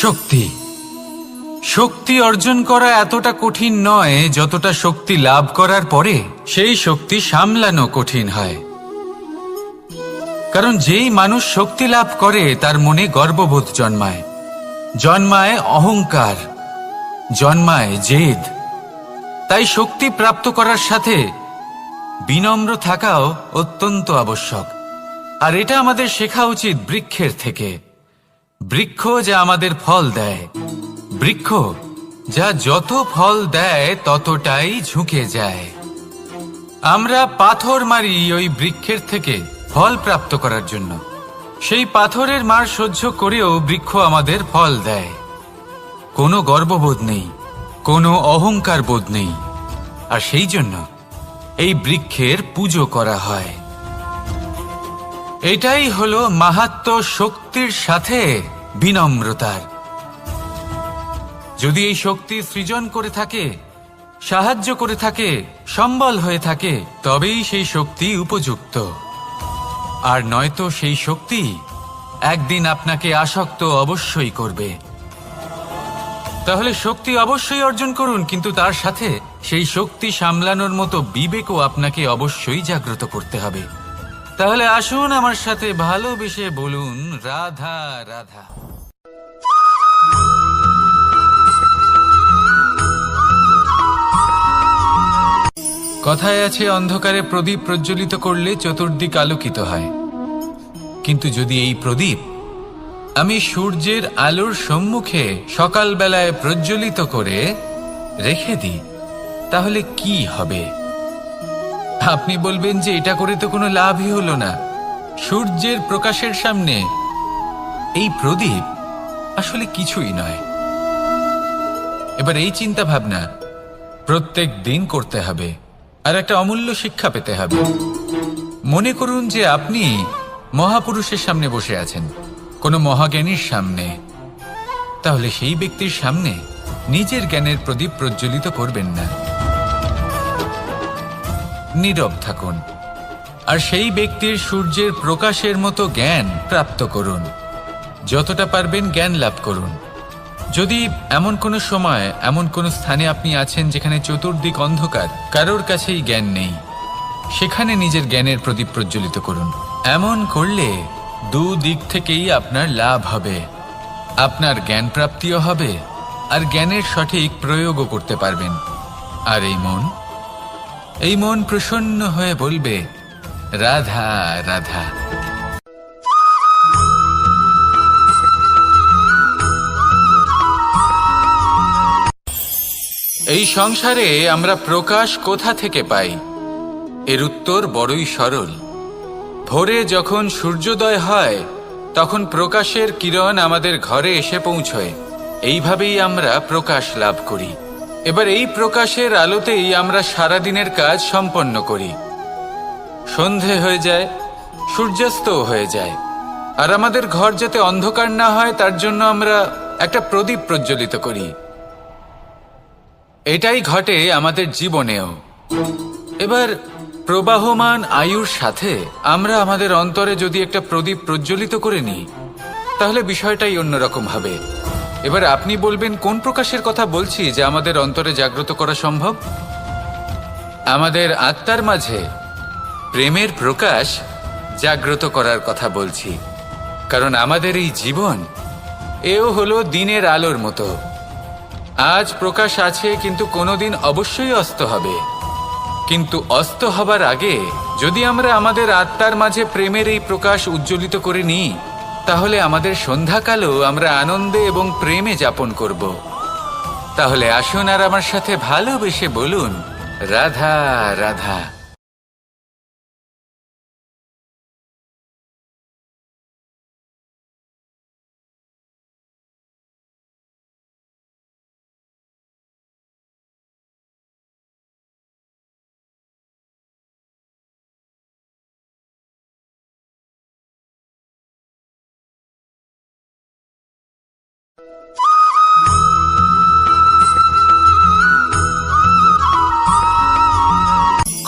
শক্তি শক্তি অর্জন করা এতটা কঠিন নয় যতটা শক্তি লাভ করার পরে সেই শক্তি সামলানো কঠিন হয়। কারণ যেই মানুষ শক্তি লাভ করে তার মনে গর্ববোধ জন্মায়, জন্মায় অহংকার, জন্মায় জেদ। তাই শক্তি প্রাপ্ত করার সাথে বিনম্র থাকাও অত্যন্ত আবশ্যক। আর এটা আমাদের শেখা উচিত বৃক্ষের থেকে। বৃক্ষ যা আমাদের ফল দেয়, বৃক্ষ যা যত ফল দেয় ততটাই ঝুঁকে যায়। আমরা পাথর মারি ওই বৃক্ষের থেকে ফল প্রাপ্ত করার জন্য। সেই পাথরের মার সহ্য করেও বৃক্ষ আমাদের ফল দেয়। কোনো গর্ববোধ নেই, কোনো অহংকার বোধ নেই। আর সেই জন্য এই বৃক্ষের পুজো করা হয়। এটাই হলো মাহাত্ম্য শক্তির সাথে বিনম্রতার। যদি এই শক্তি সৃজন করে থাকে, সাহায্য করে থাকে, সম্বল হয়ে থাকে, তবেই সেই শক্তি উপযুক্ত। আর নয়তো সেই শক্তি একদিন আপনাকে আসক্ত অবশ্যই করবে। তাহলে শক্তি অবশ্যই অর্জন করুন, কিন্তু তার সাথে সেই শক্তি সামলানোর মতো বিবেকও আপনাকে অবশ্যই জাগ্রত করতে হবে। তাহলে আসুন আমার সাথে ভালোবেসে বলুন, রাধা রাধা। কথায় আছে, অন্ধকারে প্রদীপ প্রজ্বলিত করলে চতুর্দিক আলোকিত হয়। কিন্তু যদি এই প্রদীপ আমি সূর্যের আলোর সম্মুখে সকালবেলায় প্রজ্বলিত করে রেখে দিই, তাহলে কি হবে? আপনি বলবেন যে এটা করে তো কোনো লাভই হলো না। সূর্যের প্রকাশের সামনে এই প্রদীপ আসলে কিছুই নয়। এবার এই চিন্তা ভাবনা প্রত্যেক দিন করতে হবে, আর একটা অমূল্য শিক্ষা পেতে হবে। মনে করুন যে আপনি মহাপুরুষের সামনে বসে আছেন, কোনো মহাজ্ঞানীর সামনে। তাহলে সেই ব্যক্তির সামনে নিজের জ্ঞানের প্রদীপ প্রজ্বলিত করবেন না, নীরব থাকুন। আর সেই ব্যক্তির সূর্যের প্রকাশের মতো জ্ঞান প্রাপ্ত করুন। যতটা পারবেন জ্ঞান লাভ করুন। যদি এমন কোনো সময়, এমন কোনো স্থানে আপনি আছেন যেখানে চতুর্দিক অন্ধকার, কারোর কাছেই জ্ঞান নেই, সেখানে নিজের জ্ঞানের প্রদীপ প্রজ্বলিত করুন। এমন করলে দুদিক থেকেই আপনার লাভ হবে। আপনার জ্ঞান প্রাপ্তিও হবে, আর জ্ঞানের সঠিক প্রয়োগও করতে পারবেন। আর এই মন প্রসন্ন হয়ে বলবে, রাধা রাধা। এই সংসারে আমরা প্রকাশ কোথা থেকে পাই? এর উত্তর বড়ই সরল। ভোরে যখন সূর্যোদয় হয় তখন প্রকাশের কিরণ আমাদের ঘরে এসে পৌঁছয়। এইভাবেই আমরা প্রকাশ লাভ করি। এবার এই প্রকাশের আলোতেই আমরা সারাদিনের কাজ সম্পন্ন করি। সন্ধে হয়ে যায়, সূর্যাস্তও হয়ে যায়। আর আমাদের ঘর যাতে অন্ধকার না হয় তার জন্য আমরা একটা প্রদীপ প্রজ্বলিত করি। এটাই ঘটে আমাদের জীবনেও। এবার প্রবাহমান আয়ুর সাথে আমরা আমাদের অন্তরে যদি একটা প্রদীপ প্রজ্বলিত করে নিই, তাহলে বিষয়টাই অন্যরকম হবে। এবার আপনি বলবেন, কোন প্রকাশের কথা বলছি যা আমাদের অন্তরে জাগ্রত করা সম্ভব? আমাদের আত্মার মাঝে প্রেমের প্রকাশ জাগ্রত করার কথা বলছি। কারণ আমাদের এই জীবন এও হলো দিনের আলোর মতো। আজ প্রকাশ আছে, কিন্তু কোনোদিন অবশ্যই অস্ত হবে। কিন্তু অস্ত হবার আগে যদি আমরা আমাদের আত্মার মাঝে প্রেমের এই প্রকাশ উজ্জ্বলিত করে নিই, তাহলে আমাদের সন্ধ্যাকালও আমরা আনন্দে এবং প্রেমে যাপন করব। তাহলে আসুন আর আমার সাথে ভালোবেসে বলুন, রাধা রাধা।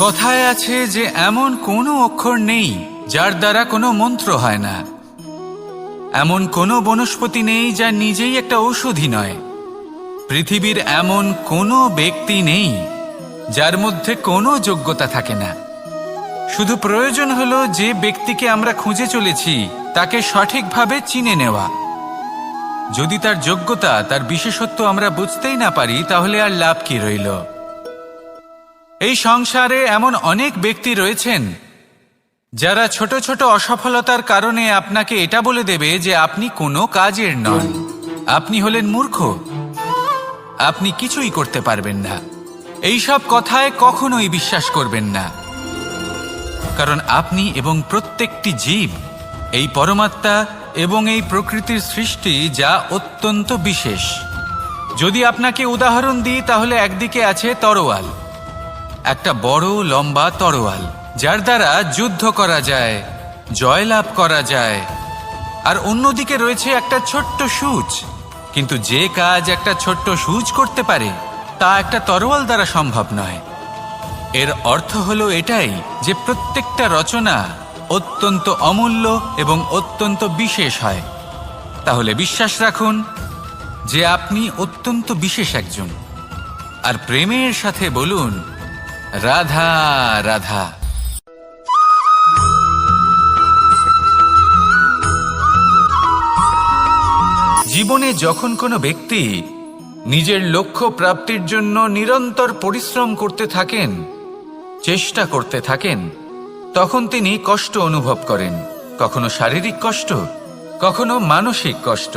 কথায় আছে যে এমন কোনো অক্ষর নেই যার দ্বারা কোনো মন্ত্র হয় না। এমন কোনো বনস্পতি নেই যা নিজেই একটা ঔষধি নয়। পৃথিবীর এমন কোনো ব্যক্তি নেই যার মধ্যে কোনো যোগ্যতা থাকে না। শুধু প্রয়োজন হলো যে ব্যক্তিকে আমরা খুঁজে চলেছি তাকে সঠিকভাবে চিনে নেওয়া। যদি তার যোগ্যতা, তার বিশেষত্ব আমরা বুঝতেই না পারি, তাহলে আর লাভ কি রইল? এই সংসারে এমন অনেক ব্যক্তি রয়েছেন যারা ছোট ছোট অসফলতার কারণে আপনাকে এটা বলে দেবে যে আপনি কোনো কাজের নন, আপনি হলেন মূর্খ, আপনি কিছুই করতে পারবেন না। এইসব কথায় কখনোই বিশ্বাস করবেন না, কারণ আপনি এবং প্রত্যেকটি জীব এই পরমাত্মা এবং এই প্রকৃতির সৃষ্টি, যা অত্যন্ত বিশেষ। যদি আপনাকে উদাহরণ দিই তাহলে একদিকে আছে তরোয়াল, একটা বড় লম্বা তরোয়াল যার দ্বারা যুদ্ধ করা যায়, জয়লাভ করা যায়। আর অন্যদিকে রয়েছে একটা ছোট্ট সূচ, কিন্তু যে কাজ একটা ছোট্ট সূচ করতে পারে তা একটা তরোয়াল দ্বারা সম্ভব নয়। এর অর্থ হলো এটাই যে প্রত্যেকটা রচনা অত্যন্ত অমূল্য এবং অত্যন্ত বিশেষ হয়। তাহলে বিশ্বাস রাখুন যে আপনি অত্যন্ত বিশেষ একজন, আর প্রেমের সাথে বলুন রাধা রাধা। জীবনে যখন কোনো ব্যক্তি নিজের লক্ষ্য প্রাপ্তির জন্য নিরন্তর পরিশ্রম করতে থাকেন, চেষ্টা করতে থাকেন, তখন তিনি কষ্ট অনুভব করেন, কখনো শারীরিক কষ্ট, কখনো মানসিক কষ্ট।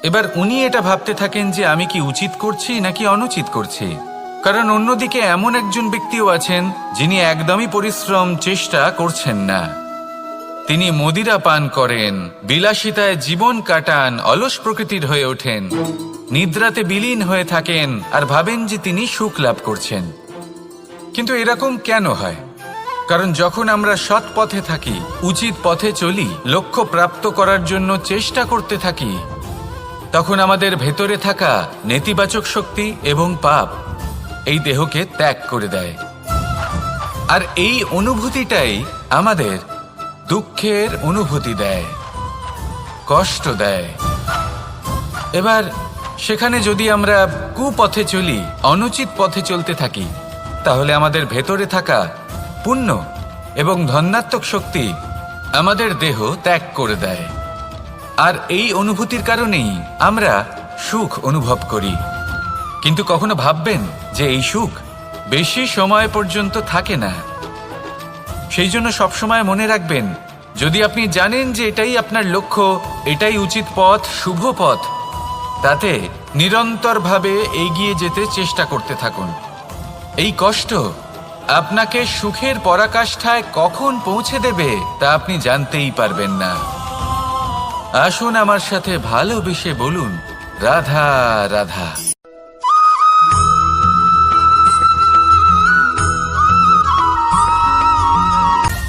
এবার উনি এটা ভাবতে থাকেন যে আমি কি উচিত করছি নাকি অনুচিত করছি। কারণ অন্যদিকে এমন একজন ব্যক্তিও আছেন যিনি একদমই পরিশ্রম, চেষ্টা করছেন না। তিনি মদিরা পান করেন, বিলাসিতায় জীবন কাটান, অলস প্রকৃতির হয়ে ওঠেন, নিদ্রাতে বিলীন হয়ে থাকেন আর ভাবেন যে তিনি সুখ লাভ করছেন। কিন্তু এরকম কেন হয়? কারণ যখন আমরা সৎ পথে থাকি, উচিত পথে চলি, লক্ষ্য প্রাপ্ত করার জন্য চেষ্টা করতে থাকি, তখন আমাদের ভেতরে থাকা নেতিবাচক শক্তি এবং পাপ এই দেহকে ত্যাগ করে দেয়। আর এই অনুভূতিটাই আমাদের দুঃখের অনুভূতি দেয়, কষ্ট দেয়। এবার সেখানে যদি আমরা কুপথে চলি, অনুচিত পথে চলতে থাকি, তাহলে আমাদের ভেতরে থাকা পুণ্য এবং ধনাত্মক শক্তি আমাদের দেহ ত্যাগ করে দেয়। আর এই অনুভূতির কারণেই আমরা সুখ অনুভব করি। কিন্তু কখনো ভাববেন যে এই সুখ বেশি সময় পর্যন্ত থাকে না। সেই জন্য সবসময় মনে রাখবেন, যদি আপনি জানেন যে এটাই আপনার লক্ষ্য, এটাই উচিত পথ, শুভ পথ, তাতে নিরন্তরভাবে এগিয়ে যেতে চেষ্টা করতে থাকুন। এই কষ্ট আপনাকে সুখের পরাকাষ্ঠায় কখন পৌঁছে দেবে তা আপনি জানতেই পারবেন না। আসুন আমার সাথে ভালোবেসে বলুন রাধা রাধা।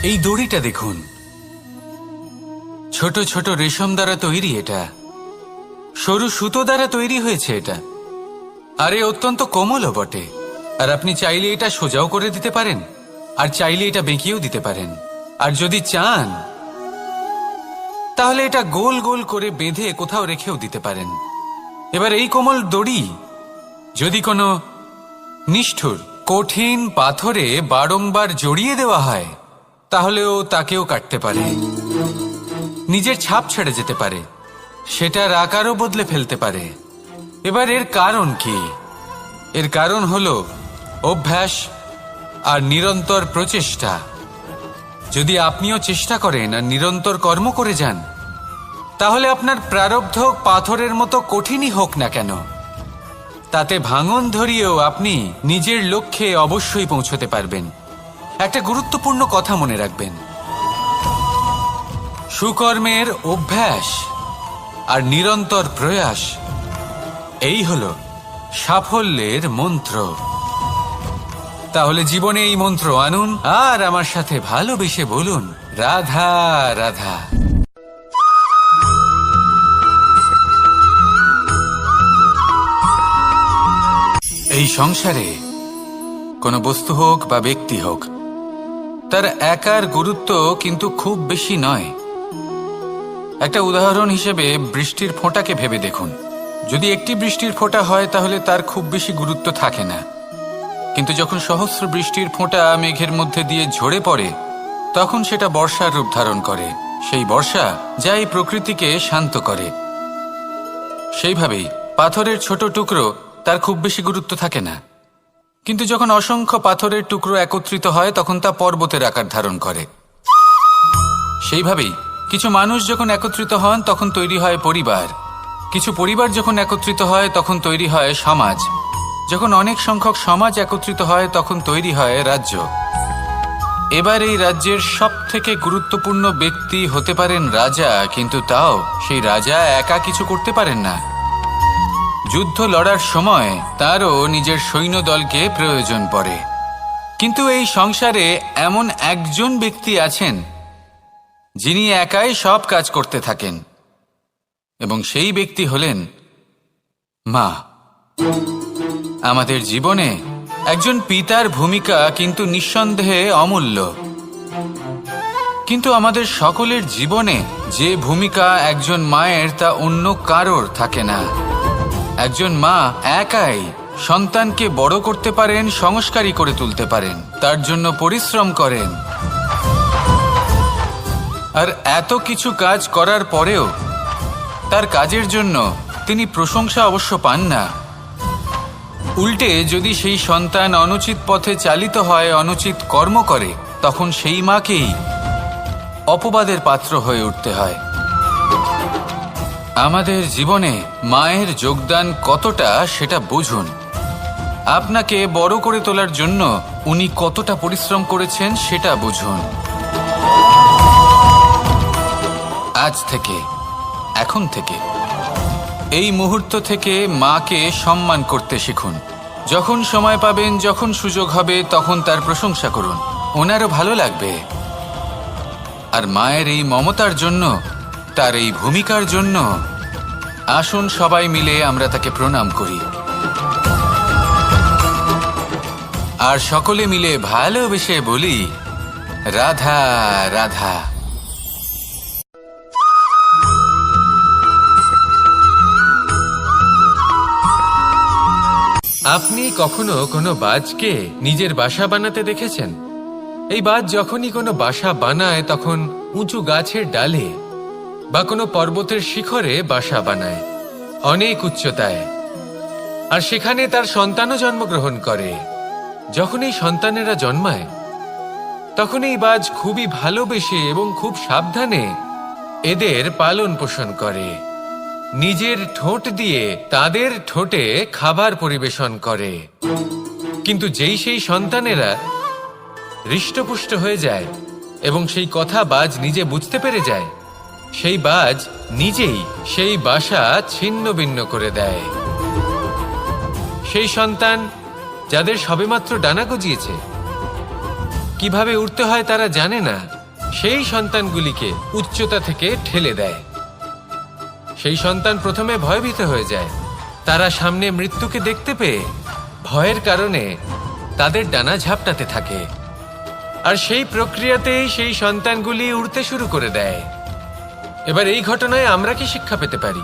এই দড়িটা দেখুন, ছোট ছোট রেশম দ্বারা তৈরি, এটা সরু সুতো দ্বারা তৈরি হয়েছে এটা, আর এ অত্যন্ত কোমলও বটে। আর আপনি চাইলে এটা সোজাও করে দিতে পারেন, আর চাইলে এটা বেঁকিয়েও দিতে পারেন, আর যদি চান তাহলে এটা গোল গোল করে বেঁধে কোথাও রেখেও দিতে পারেন। এবার এই কোমল দড়ি যদি কোনো নিষ্ঠুর কঠিন পাথরে বারংবার জড়িয়ে দেওয়া হয়, তাহলেও তাকেও কাটতে পারে, নিজের ছাপ ছেড়ে যেতে পারে, সেটার আকারও বদলে ফেলতে পারে। এবার এর কারণ কি? এর কারণ হলো অভ্যাস আর নিরন্তর প্রচেষ্টা। যদি আপনিও চেষ্টা করেন আর নিরন্তর কর্ম করে যান, তাহলে আপনার প্রারব্ধ পাথরের মতো কঠিনই হোক না কেন, তাতে ভাঙন ধরিয়েও আপনি নিজের লক্ষ্যে অবশ্যই পৌঁছতে পারবেন। একটা গুরুত্বপূর্ণ কথা মনে রাখবেন, সুকর্মের অভ্যাস আর নিরন্তর প্রয়াস, এই হলো সাফল্যের মন্ত্র। তাহলে জীবনে এই মন্ত্র আনুন আর আমার সাথে ভালোবেসে বলুন রাধা রাধা। এই সংসারে কোনো বস্তু হোক বা ব্যক্তি হোক, তার একার গুরুত্ব কিন্তু খুব বেশি নয়। একটা উদাহরণ হিসেবে বৃষ্টির ফোঁটাকে ভেবে দেখুন। যদি একটি বৃষ্টির ফোঁটা হয় তাহলে তার খুব বেশি গুরুত্ব থাকে না, কিন্তু যখন সহস্র বৃষ্টির ফোঁটা মেঘের মধ্যে দিয়ে ঝরে পড়ে তখন সেটা বর্ষার রূপ ধারণ করে। সেই বর্ষা যা এই প্রকৃতিকে শান্ত করে। সেইভাবেই পাথরের ছোট টুকরো, তার খুব বেশি গুরুত্ব থাকে না, কিন্তু যখন অসংখ্য পাথরের টুকরো একত্রিত হয় তখন তা পর্বতের আকার ধারণ করে। সেইভাবেই কিছু মানুষ যখন একত্রিত হন তখন তৈরি হয় পরিবার, কিছু পরিবার যখন একত্রিত হয় তখন তৈরি হয় সমাজ, যখন অনেক সংখ্যক সমাজ একত্রিত হয় তখন তৈরি হয় রাজ্য। এবার এই রাজ্যের সবথেকে গুরুত্বপূর্ণ ব্যক্তি হতে পারেন রাজা, কিন্তু তাও সেই রাজা একা কিছু করতে পারেন না। যুদ্ধ লড়ার সময় তারও নিজের সৈন্যদলকে প্রয়োজন পড়ে। কিন্তু এই সংসারে এমন একজন ব্যক্তি আছেন যিনি একাই সব কাজ করতে থাকেন, এবং সেই ব্যক্তি হলেন মা। আমাদের জীবনে একজন পিতার ভূমিকা কিন্তু নিঃসন্দেহে অমূল্য, কিন্তু আমাদের সকলের জীবনে যে ভূমিকা একজন মায়ের তা অন্য কারোর থাকে না। একজন মা একাই সন্তানকে বড় করতে পারেন, সংস্কারী করে তুলতে পারেন, তার জন্য পরিশ্রম করেন। আর এত কিছু কাজ করার পরেও তার কাজের জন্য তিনি প্রশংসা অবশ্য পান না। উল্টে যদি সেই সন্তান অনুচিত পথে চালিত হয়, অনুচিত কর্ম করে, তখন সেই মাকেই অপবাদের পাত্র হয়ে উঠতে হয়। আমাদের জীবনে মায়ের যোগদান কতটা সেটা বুঝুন। আপনাকে বড় করে তোলার জন্য উনি কতটা পরিশ্রম করেছেন সেটা বুঝুন। আজ থেকে, এখন থেকে, এই মুহূর্ত থেকে মাকে সম্মান করতে শিখুন। যখন সময় পাবেন, যখন সুযোগ হবে, তখন তার প্রশংসা করুন, ওনারও ভালো লাগবে। আর মায়ের এই মমতার জন্য, তার এই ভূমিকার জন্য আসুন সবাই মিলে আমরা তাকে প্রণাম করি, আর সকলে মিলে ভালোবেসে বলি, রাধা রাধা। আপনি কখনো কোনো বাজকে নিজের বাসা বানাতে দেখেছেন? এই বাজ যখনই কোনো বাসা বানায় তখন উঁচু গাছের ডালে বা কোনো পর্বতের শিখরে বাসা বানায়, অনেক উচ্চতায়, আর সেখানে তার সন্তানও জন্মগ্রহণ করে। যখন এই সন্তানেরা জন্মায় তখন এই বাজ খুবই ভালোবেসে এবং খুব সাবধানে এদের পালন পোষণ করে, নিজের ঠোঁট দিয়ে তাদের ঠোঁটে খাবার পরিবেশন করে। কিন্তু যেই সেই সন্তানেরা হৃষ্টপুষ্ট হয়ে যায় এবং সেই কথা বাজ নিজে বুঝতে পেরে যায়, সেই বাজ নিজেই সেই বাসা ছিন্ন ভিন্ন করে দেয়। সেই সন্তান যাদের সবেমাত্র ডানা গজিয়েছে, কিভাবে উড়তে হয় তারা জানে না, সেই সন্তানগুলিকে উচ্চতা থেকে ঠেলে দেয়। সেই সন্তান প্রথমে ভয়ভীত হয়ে যায়। তারা সামনে মৃত্যুকে দেখতে পেয়ে ভয়ের কারণে তাদের ডানা ঝাপটাতে থাকে, আর সেই প্রক্রিয়াতেই সেই সন্তানগুলি উড়তে শুরু করে দেয়। এবার এই ঘটনায় আমরা কি শিক্ষা পেতে পারি?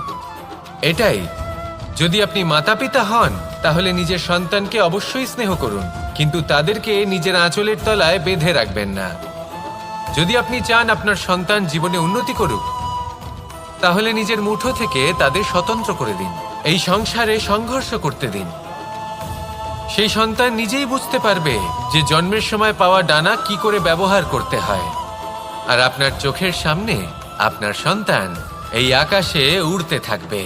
এটাই, যদি আপনি মাতা পিতা হন তাহলে নিজের সন্তানকে অবশ্যই স্নেহ করুন, কিন্তু তাদেরকে নিজের আঁচলের তলায় বেঁধে রাখবেন না। যদি আপনি চান আপনার সন্তান জীবনে উন্নতি করুক, তাহলে নিজের মুঠো থেকে তাদের স্বতন্ত্র করে দিন, এই সংসারে সংঘর্ষ করতে দিন। সেই সন্তান নিজেই বুঝতে পারবে যে জন্মের সময় পাওয়া ডানা কি করে ব্যবহার করতে হয়, আর আপনার চোখের সামনে আপনার সন্তান এই আকাশে উড়তে থাকবে।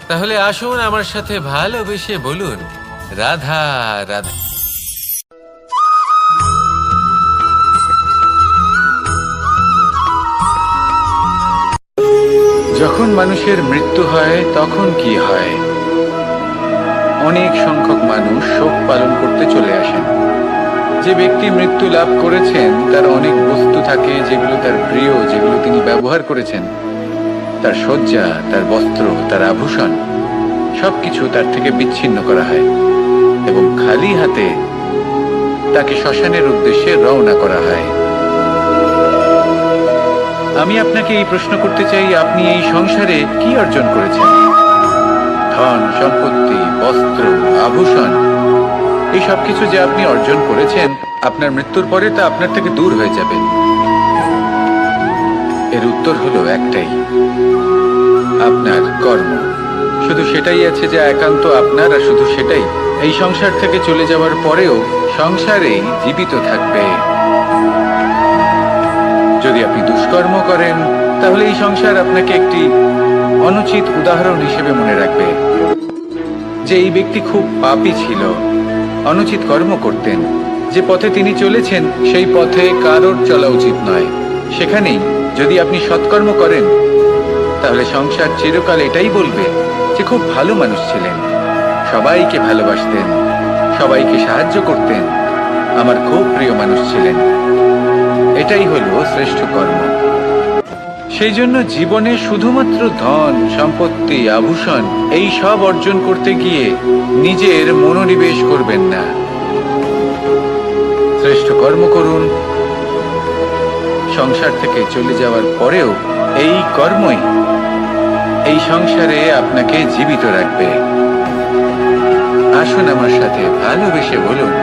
তাহলে আসুন আমার সাথে ভালোবেসে বলুন, রাধা রাধা। যখন মানুষের মৃত্যু হয় তখন কি হয়? অনেক সংখ্যক মানুষ শোক পালন করতে চলে আসেন। যে ব্যক্তি মৃত্যু লাভ করেছেন তার অনেক বস্তু থাকে যেগুলো তার প্রিয়, যেগুলো তিনি ব্যবহার করেছেন। তার শয্যা, তার বস্ত্র, তার আভূষণ সবকিছু তার থেকে বিচ্ছিন্ন করা হয় এবং খালি হাতে তাকে শ্মশানের উদ্দেশ্যে রওনা করা হয়। আমি আপনাকে এই প্রশ্ন করতে চাই, আপনি এই সংসারে কি অর্জন করেছেন? ধন সম্পত্তি, বস্ত্র, আভূষণ, এই সব কিছু যে আপনি অর্জন করেছেন, আপনার মৃত্যুর পরে তা আপনার থেকে দূর হয়ে যাবে। এর উত্তর হলো একটাই, আপনার কর্ম। শুধু সেটাই আছে যা একান্ত আপনার, আর শুধু সেটাই এই সংসার থেকে চলে যাওয়ার পরেও সংসারেই জীবিত থাকবে। যদি আপনি দুষ্কর্ম করেন, তাহলে এই সংসার আপনাকে একটি অনুচিত উদাহরণ হিসেবে মনে রাখবে যে এই ব্যক্তি খুব পাপী ছিল, অনুচিত কর্ম করতেন। যে পথে তিনি চলেছেন সেই পথে কারোর চলা উচিত নয়। সেখানেই যদি আপনি সৎকর্ম করেন, তাহলে সংসার চিরকাল এটাই বলবে যে খুব ভালো মানুষ ছিলেন, সবাইকে ভালোবাসতেন, সবাইকে সাহায্য করতেন, আমার খুব প্রিয় মানুষ ছিলেন। এটাই হলো শ্রেষ্ঠ কর্ম। সেই জন্য জীবনে শুধুমাত্র ধন সম্পত্তি, আভূষণ, এই সব অর্জন করতে গিয়ে নিজের মনোনিবেশ করবেন না। শ্রেষ্ঠ কর্ম করুন। সংসার থেকে চলে যাওয়ার পরেও এই কর্মই এই সংসারে আপনাকে জীবিত রাখবে। আসুন আমার সাথে ভালোবেসে বলুন,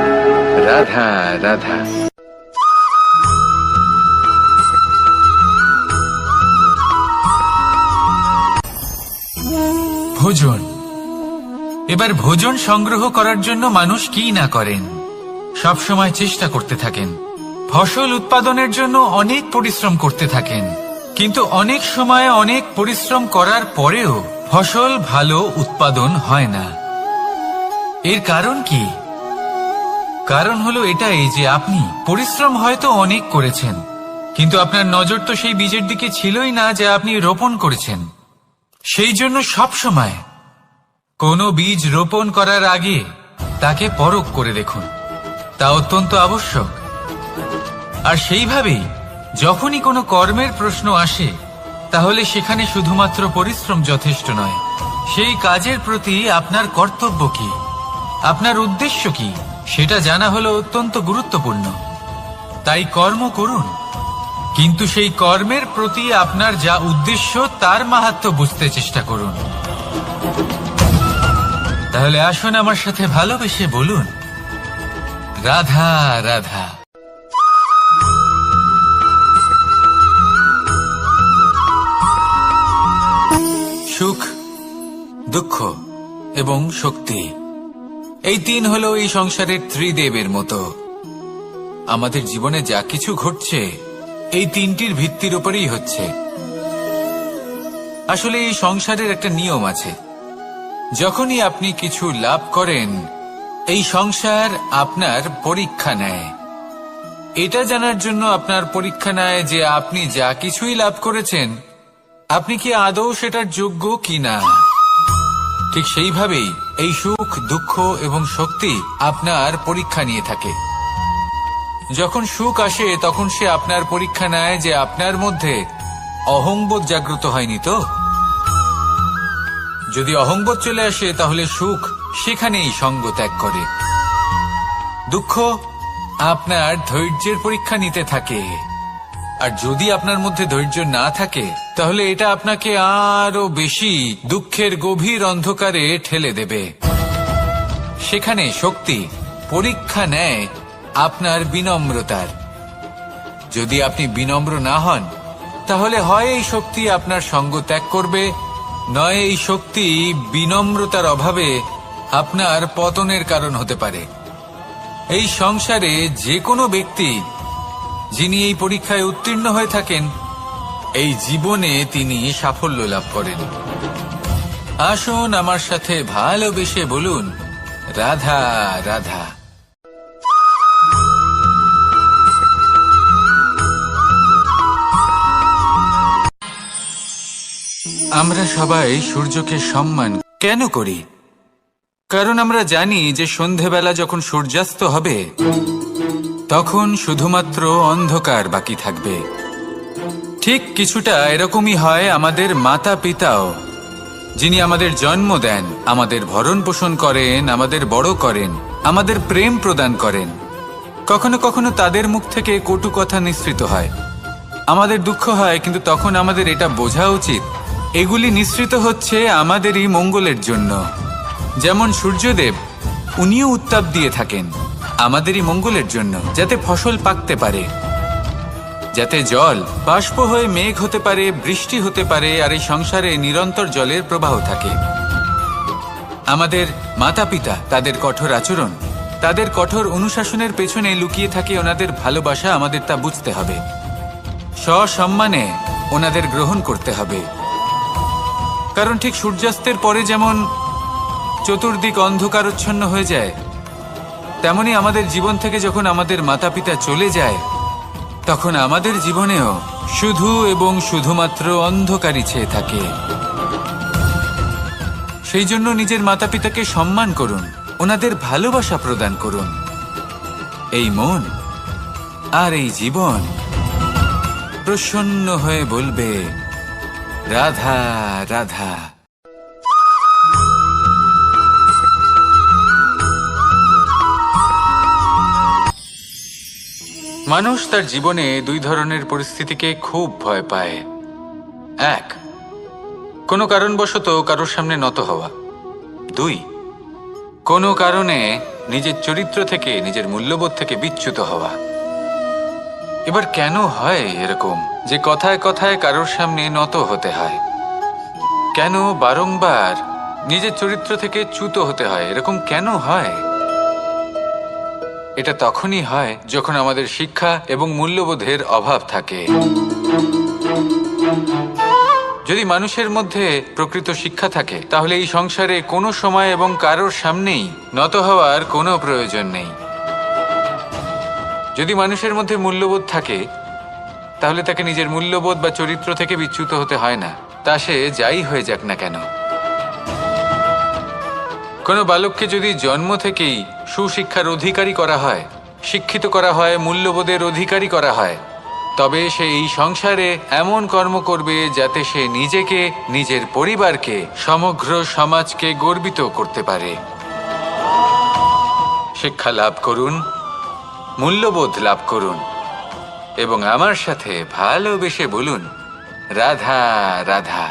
রাধা রাধা। ভোজন। এবার ভোজন সংগ্রহ করার জন্য মানুষ কি না করেন, সব সময় চেষ্টা করতে থাকেন। ফসল উৎপাদনের জন্য অনেক পরিশ্রম করতে থাকেন, কিন্তু অনেক সময় অনেক পরিশ্রম করার পরেও ফসল ভালো উৎপাদন হয় না। এর কারণ কি? কারণ হলো এটাই যে আপনি পরিশ্রম হয়তো অনেক করেছেন, কিন্তু আপনার নজর তো সেই বীজের দিকে ছিলই না যা আপনি রোপণ করেছেন। সেই জন্য সব সময় কোনো বীজ রোপণ করার আগে তাকে পরখ করে দেখুন, তা অত্যন্ত আবশ্যক। আর সেইভাবেই যখনই কোনো কর্মের প্রশ্ন আসে, তাহলে সেখানে শুধুমাত্র পরিশ্রম যথেষ্ট নয়। সেই কাজের প্রতি আপনার কর্তব্য কি, আপনার উদ্দেশ্য কি, সেটা জানা হলো অত্যন্ত গুরুত্বপূর্ণ। তাই কর্ম করুন, কিন্তু সেই কর্মের প্রতি আপনার যা উদ্দেশ্য তার মাহাত্ম্য বুঝতে চেষ্টা করুন। তাহলে আসুন আমার সাথে ভালোবেসে বলুন, রাধা রাধা। সুখ, দুঃখ এবং শক্তি, এই তিন হলো এই সংসারের ত্রিদেবের মতো। আমাদের জীবনে যা কিছু ঘটছে এই তিনটির ভিত্তির উপরেই হচ্ছে। আসলে এই সংসারের একটা নিয়ম আছে, যখনই আপনি কিছু লাভ করেন, এই সংসার আপনার পরীক্ষা নেয়। এটা জানার জন্য আপনার পরীক্ষা নেয় যে আপনি যা কিছুই লাভ করেছেন, আপনি কি আদৌ সেটার যোগ্য কিনা। ঠিক সেইভাবেই এই সুখ, দুঃখ এবং শক্তি আপনার পরীক্ষা নিয়ে থাকে। যখন সুখ আসে তখন সে আপনার পরীক্ষা নেয় যে আপনার মধ্যে অহংবোধ জাগ্রত হয়নি তো। যদি অহংবোধ চলে আসে তাহলে সুখ সেখানেই সঙ্গ ত্যাগ করে। দুঃখ আপনার ধৈর্যের পরীক্ষা নিতে থাকে, আর যদি আপনার মধ্যে ধৈর্য না থাকে তাহলে এটা আপনাকে আরো বেশি দুঃখের গভীর অন্ধকারে ঠেলে দেবে। সেখানে শক্তি পরীক্ষা নেয় আপনার বিনম্রতার। যদি আপনি বিনম্র না হন, তাহলে হয় এই শক্তি আপনার সঙ্গ ত্যাগ করবে, নয় এই শক্তি বিনম্রতার অভাবে আপনার পতনের কারণ হতে পারে। এই সংসারে যে কোনো ব্যক্তি যিনি এই পরীক্ষায় উত্তীর্ণ হয়ে থাকেন, এই জীবনে তিনি সাফল্য লাভ করেন। আসুন আমার সাথে ভালোবেসে বলুন, রাধা রাধা। আমরা সবাই সূর্যকে সম্মান কেন করি? কারণ আমরা জানি যে সন্ধেবেলা যখন সূর্যাস্ত হবে তখন শুধুমাত্র অন্ধকার বাকি থাকবে। ঠিক কিছুটা এরকমই হয় আমাদের মাতা পিতাও, যিনি আমাদের জন্ম দেন, আমাদের ভরণ পোষণ করেন, আমাদের বড় করেন, আমাদের প্রেম প্রদান করেন। কখনো কখনো তাদের মুখ থেকে কটু কথা নিঃসৃত হয়, আমাদের দুঃখ হয়, কিন্তু তখন আমাদের এটা বোঝা উচিত এগুলি নিঃসৃত হচ্ছে আমাদেরই মঙ্গলের জন্য। যেমন সূর্যদেব, উনিও উত্তাপ দিয়ে থাকেন আমাদেরই মঙ্গলের জন্য, যাতে ফসল পাকতে পারে, যাতে জল বাষ্প হয়ে মেঘ হতে পারে, বৃষ্টি হতে পারে, আর এই সংসারে নিরন্তর জলের প্রবাহ থাকে। আমাদের মাতা পিতা, তাদের কঠোর আচরণ, তাদের কঠোর অনুশাসনের পেছনে লুকিয়ে থাকে ওনাদের ভালোবাসা। আমাদের তা বুঝতে হবে, সসম্মানে ওনাদের গ্রহণ করতে হবে। কারণ ঠিক সূর্যাস্তের পরে যেমন চতুর্দিক অন্ধকারচ্ছন্ন হয়ে যায়, তেমনি আমাদের জীবন থেকে যখন আমাদের মাতা পিতা চলে যায়, তখন আমাদের জীবনেও শুধু এবং শুধুমাত্র অন্ধকারই ছেয়ে থাকে। সেই জন্য নিজের মাতা পিতাকে সম্মান করুন, ওনাদের ভালোবাসা প্রদান করুন। এই মন আর এই জীবন প্রসন্ন হয়ে বলবে, রাধা রাধা। মানুষ তার জীবনে দুই ধরনের পরিস্থিতিকে খুব ভয় পায়। এক, কোনো কারণবশত কারোর সামনে নত হওয়া। দুই, কোনো কারণে নিজের চরিত্র থেকে, নিজের মূল্যবোধ থেকে বিচ্যুত হওয়া। এবার কেন হয় এরকম যে কথায় কথায় কারোর সামনে নত হতে হয়? কেন বারংবার নিজের চরিত্র থেকে চ্যুত হতে হয়? এরকম কেন হয়? এটা তখনই হয় যখন আমাদের শিক্ষা এবং মূল্যবোধের অভাব থাকে। যদি মানুষের মধ্যে প্রকৃত শিক্ষা থাকে, তাহলে এই সংসারে কোনো সময় এবং কারোর সামনেই নত হওয়ার কোনো প্রয়োজন নেই। যদি মানুষের মধ্যে মূল্যবোধ থাকে, তাহলে তাকে নিজের মূল্যবোধ বা চরিত্র থেকে বিচ্যুত হতে হয় না, তা সে যাই হয়ে যাক না কেন। কোনো বালককে যদি জন্ম থেকেই সুশিক্ষার অধিকারী করা হয়, শিক্ষিত করা হয়, মূল্যবোধের অধিকারী করা হয়, তবে সে এই সংসারে এমন কর্ম করবে যাতে সে নিজেকে, নিজের পরিবারকে, সমগ্র সমাজকে গর্বিত করতে পারে। শিক্ষা লাভ করুন, মূল্যবোধ লাভ করুন, এবং আমার সাথে ভালোবেসে বলুন, রাধা রাধা।